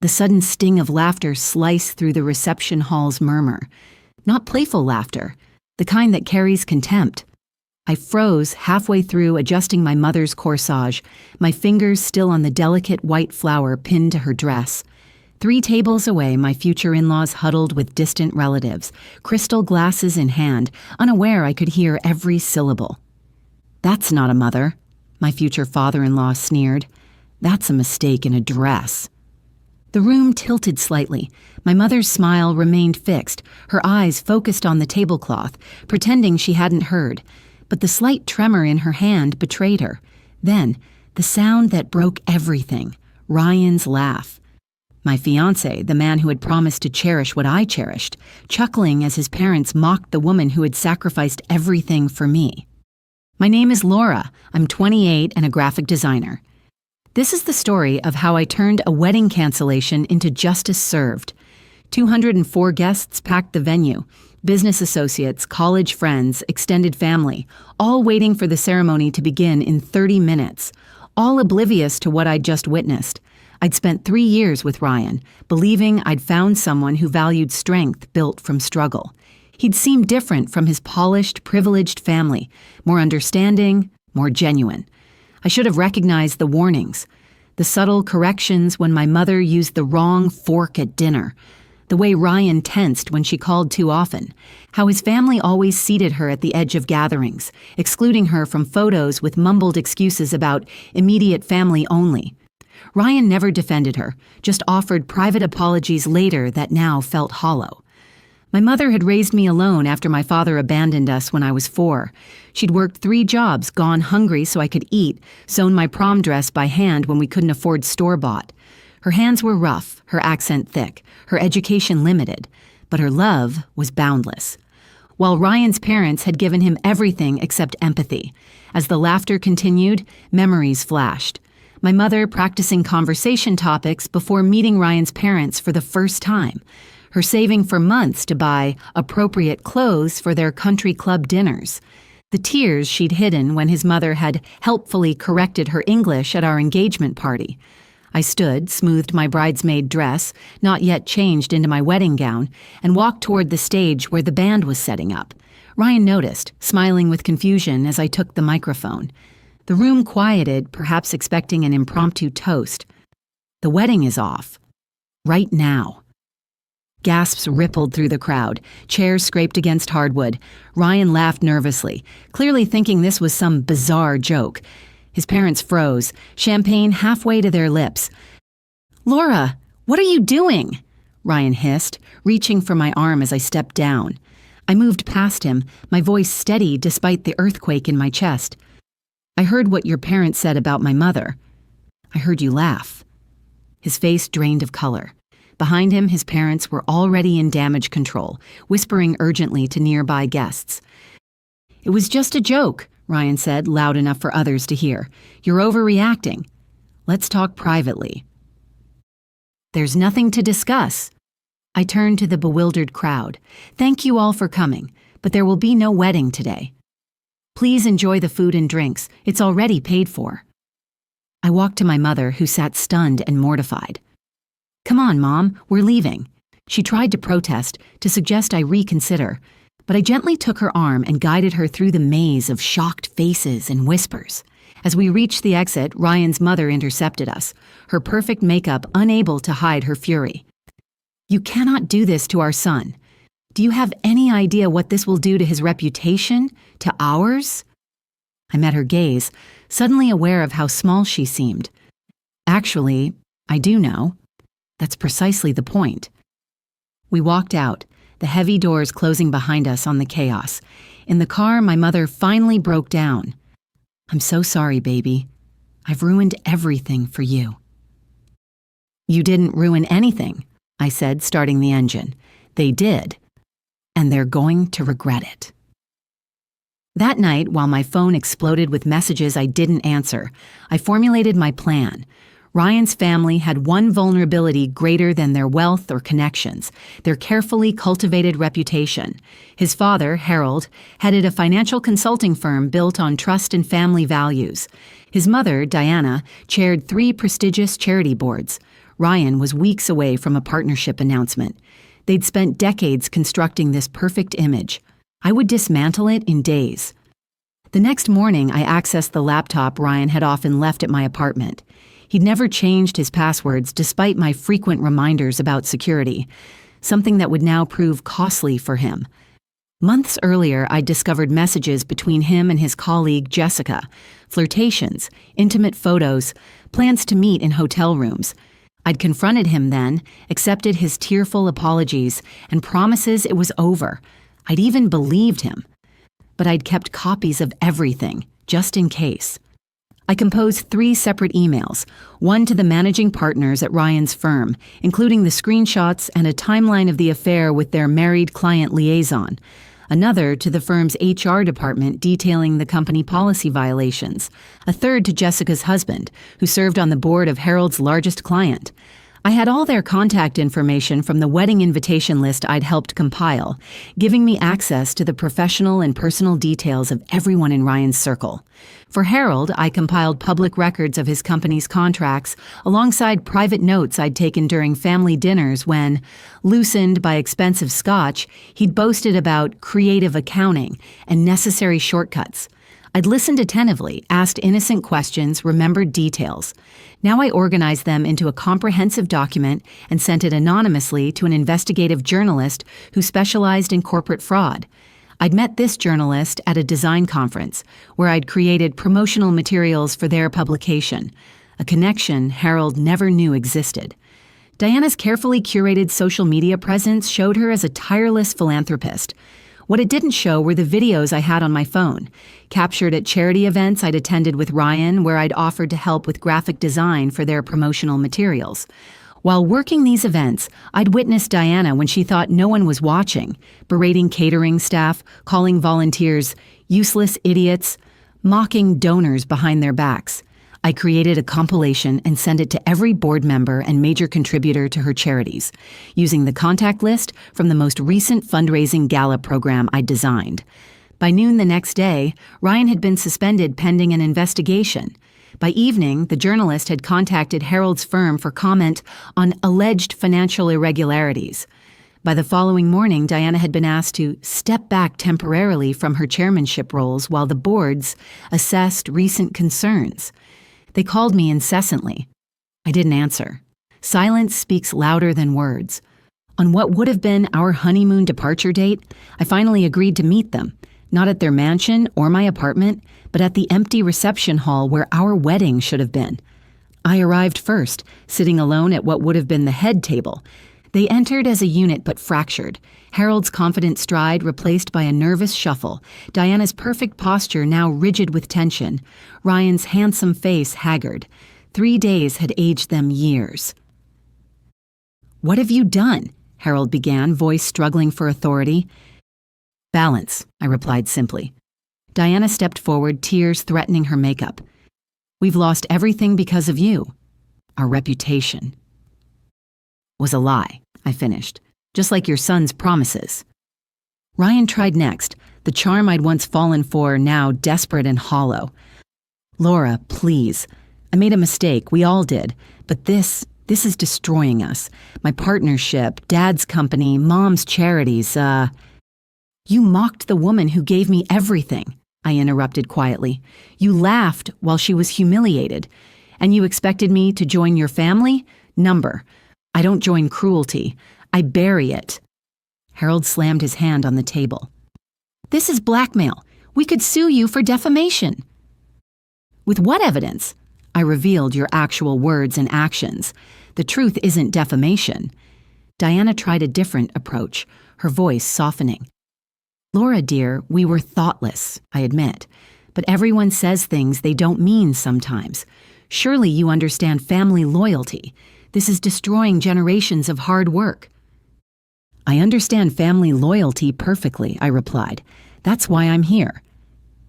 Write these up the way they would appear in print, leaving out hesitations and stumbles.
The sudden sting of laughter sliced through the reception hall's murmur. Not playful laughter, the kind that carries contempt. I froze halfway through adjusting my mother's corsage, my fingers still on the delicate white flower pinned to her dress. 3 tables away, my future in-laws huddled with distant relatives, crystal glasses in hand, unaware I could hear every syllable. "That's not a mother," my future father-in-law sneered. "That's a mistake in a dress." The room tilted slightly. My mother's smile remained fixed, her eyes focused on the tablecloth, pretending she hadn't heard. But the slight tremor in her hand betrayed her. Then, the sound that broke everything, Ryan's laugh. My fiancé, the man who had promised to cherish what I cherished, chuckling as his parents mocked the woman who had sacrificed everything for me. "My name is Laura. I'm 28 and a graphic designer. This is the story of how I turned a wedding cancellation into justice served. 204 guests packed the venue. Business associates, college friends, extended family, all waiting for the ceremony to begin in 30 minutes, all oblivious to what I'd just witnessed. I'd spent 3 years with Ryan, believing I'd found someone who valued strength built from struggle. He'd seemed different from his polished, privileged family, more understanding, more genuine. I should have recognized the warnings, the subtle corrections when my mother used the wrong fork at dinner, the way Ryan tensed when she called too often, how his family always seated her at the edge of gatherings, excluding her from photos with mumbled excuses about immediate family only. Ryan never defended her, just offered private apologies later that now felt hollow. My mother had raised me alone after my father abandoned us when I was 4. She'd worked 3 jobs, gone hungry so I could eat, sewn my prom dress by hand when we couldn't afford store-bought. Her hands were rough, her accent thick, her education limited, but her love was boundless. While Ryan's parents had given him everything except empathy. As the laughter continued, memories flashed. My mother practicing conversation topics before meeting Ryan's parents for the first time. Her saving for months to buy appropriate clothes for their country club dinners. The tears she'd hidden when his mother had helpfully corrected her English at our engagement party. I stood, smoothed my bridesmaid dress, not yet changed into my wedding gown, and walked toward the stage where the band was setting up. Ryan noticed, smiling with confusion as I took the microphone. The room quieted, perhaps expecting an impromptu toast. "The wedding is off. Right now." Gasps rippled through the crowd. Chairs scraped against hardwood. Ryan laughed nervously, clearly thinking this was some bizarre joke. His parents froze, champagne halfway to their lips. "Laura, what are you doing?" Ryan hissed, reaching for my arm as I stepped down. I moved past him, my voice steady despite the earthquake in my chest. "I heard what your parents said about my mother. I heard you laugh." His face drained of color. Behind him, his parents were already in damage control, whispering urgently to nearby guests. "It was just a joke," Ryan said, loud enough for others to hear. "You're overreacting. Let's talk privately." "There's nothing to discuss." I turned to the bewildered crowd. "Thank you all for coming, but there will be no wedding today. Please enjoy the food and drinks. It's already paid for." I walked to my mother, who sat stunned and mortified. "Come on, Mom, we're leaving." She tried to protest, to suggest I reconsider, but I gently took her arm and guided her through the maze of shocked faces and whispers. As we reached the exit, Ryan's mother intercepted us, her perfect makeup unable to hide her fury. "You cannot do this to our son. Do you have any idea what this will do to his reputation, to ours?" I met her gaze, suddenly aware of how small she seemed. "Actually, I do know. That's precisely the point." We walked out, the heavy doors closing behind us on the chaos. In the car, my mother finally broke down. "I'm so sorry, baby. I've ruined everything for you." "You didn't ruin anything," I said, starting the engine. "They did, and they're going to regret it." That night, while my phone exploded with messages I didn't answer, I formulated my plan. Ryan's family had one vulnerability greater than their wealth or connections, their carefully cultivated reputation. His father, Harold, headed a financial consulting firm built on trust and family values. His mother, Diana, chaired 3 prestigious charity boards. Ryan was weeks away from a partnership announcement. They'd spent decades constructing this perfect image. I would dismantle it in days. The next morning, I accessed the laptop Ryan had often left at my apartment. He'd never changed his passwords despite my frequent reminders about security, something that would now prove costly for him. Months earlier, I'd discovered messages between him and his colleague Jessica, flirtations, intimate photos, plans to meet in hotel rooms. I'd confronted him then, accepted his tearful apologies, and promises it was over. I'd even believed him. But I'd kept copies of everything, just in case. I composed 3 separate emails, one to the managing partners at Ryan's firm, including the screenshots and a timeline of the affair with their married client liaison, another to the firm's HR department detailing the company policy violations, a third to Jessica's husband, who served on the board of Harold's largest client. I had all their contact information from the wedding invitation list I'd helped compile, giving me access to the professional and personal details of everyone in Ryan's circle. For Harold, I compiled public records of his company's contracts alongside private notes I'd taken during family dinners when, loosened by expensive scotch, he'd boasted about creative accounting and necessary shortcuts. I'd listened attentively, asked innocent questions, remembered details. Now I organized them into a comprehensive document and sent it anonymously to an investigative journalist who specialized in corporate fraud. I'd met this journalist at a design conference where I'd created promotional materials for their publication, a connection Harold never knew existed. Diana's carefully curated social media presence showed her as a tireless philanthropist. What it didn't show were the videos I had on my phone, captured at charity events I'd attended with Ryan where I'd offered to help with graphic design for their promotional materials. While working these events, I'd witnessed Diana when she thought no one was watching, berating catering staff, calling volunteers useless idiots, mocking donors behind their backs. I created a compilation and sent it to every board member and major contributor to her charities, using the contact list from the most recent fundraising gala program I'd designed. By noon the next day, Ryan had been suspended pending an investigation. By evening, the journalist had contacted Harold's firm for comment on alleged financial irregularities. By the following morning, Diana had been asked to step back temporarily from her chairmanship roles while the boards assessed recent concerns. They called me incessantly. I didn't answer. Silence speaks louder than words. On what would have been our honeymoon departure date, I finally agreed to meet them, not at their mansion or my apartment, but at the empty reception hall where our wedding should have been. I arrived first, sitting alone at what would have been the head table. They entered as a unit but fractured, Harold's confident stride replaced by a nervous shuffle, Diana's perfect posture now rigid with tension, Ryan's handsome face haggard. 3 days had aged them years. "What have you done?" Harold began, voice struggling for authority. "Balance," I replied simply. Diana stepped forward, tears threatening her makeup. "We've lost everything because of you. Our reputation." "Was a lie," I finished, "just like your son's promises." Ryan tried next, the charm I'd once fallen for now desperate and hollow. "Laura, please. I made a mistake, we all did, but this is destroying us. My partnership, Dad's company, Mom's charities, You mocked the woman who gave me everything," I interrupted quietly. "You laughed while she was humiliated. And you expected me to join your family? Number. I don't join cruelty. I bury it." Harold slammed his hand on the table. "This is blackmail. We could sue you for defamation." "With what evidence?" I revealed your actual words and actions. The truth isn't defamation. Diana tried a different approach, her voice softening. "Laura, dear, we were thoughtless, I admit. But everyone says things they don't mean sometimes. Surely you understand family loyalty. This is destroying generations of hard work." "I understand family loyalty perfectly," I replied. "That's why I'm here.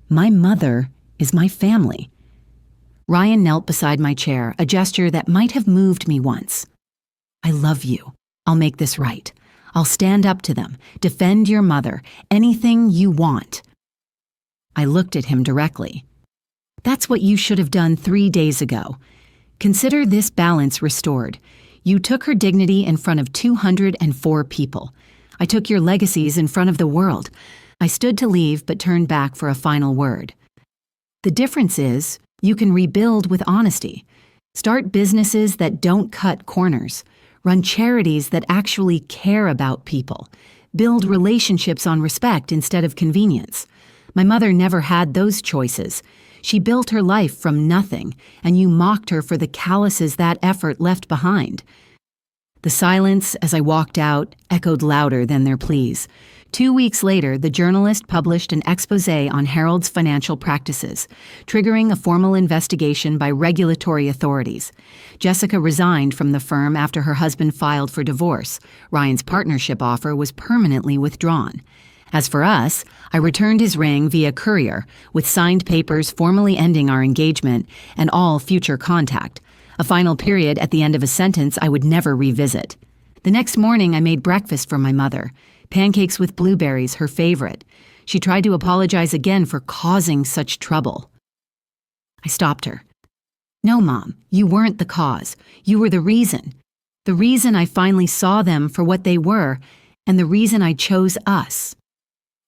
My mother is my family." Ryan knelt beside my chair, a gesture that might have moved me once. "I love you. I'll make this right. I'll stand up to them, defend your mother, anything you want." I looked at him directly. "That's what you should have done 3 days ago. Consider this balance restored. You took her dignity in front of 204 people. I took your legacies in front of the world. I stood to leave but turned back for a final word. The difference is, you can rebuild with honesty. Start businesses that don't cut corners. Run charities that actually care about people. Build relationships on respect instead of convenience. My mother never had those choices. She built her life from nothing, and you mocked her for the calluses that effort left behind. The silence as I walked out echoed louder than their pleas. 2 weeks later, the journalist published an exposé on Harold's financial practices, triggering a formal investigation by regulatory authorities. Jessica resigned from the firm after her husband filed for divorce. Ryan's partnership offer was permanently withdrawn. As for us, I returned his ring via courier, with signed papers formally ending our engagement and all future contact, a final period at the end of a sentence I would never revisit. The next morning, I made breakfast for my mother. Pancakes with blueberries, her favorite. She tried to apologize again for causing such trouble. I stopped her. No, Mom, you weren't the cause. You were the reason. The reason I finally saw them for what they were, and the reason I chose us.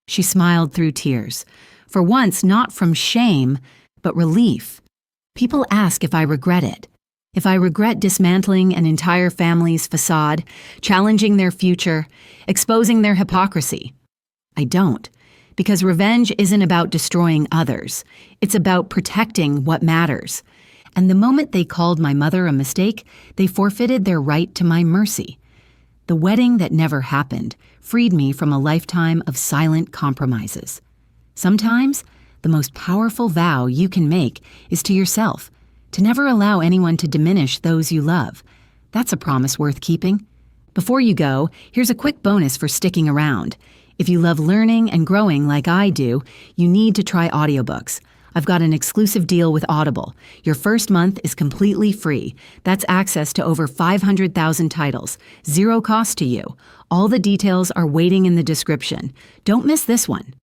She smiled through tears. For once, not from shame, but relief. People ask if I regret it. If I regret dismantling an entire family's facade, challenging their future, exposing their hypocrisy. I don't, because revenge isn't about destroying others. It's about protecting what matters. And the moment they called my mother a mistake, they forfeited their right to my mercy. The wedding that never happened freed me from a lifetime of silent compromises. Sometimes, the most powerful vow you can make is to yourself, to never allow anyone to diminish those you love. That's a promise worth keeping. Before you go, here's a quick bonus for sticking around. If you love learning and growing like I do, you need to try audiobooks. I've got an exclusive deal with Audible. Your first month is completely free. That's access to over 500,000 titles. Zero cost to you. All the details are waiting in the description. Don't miss this one.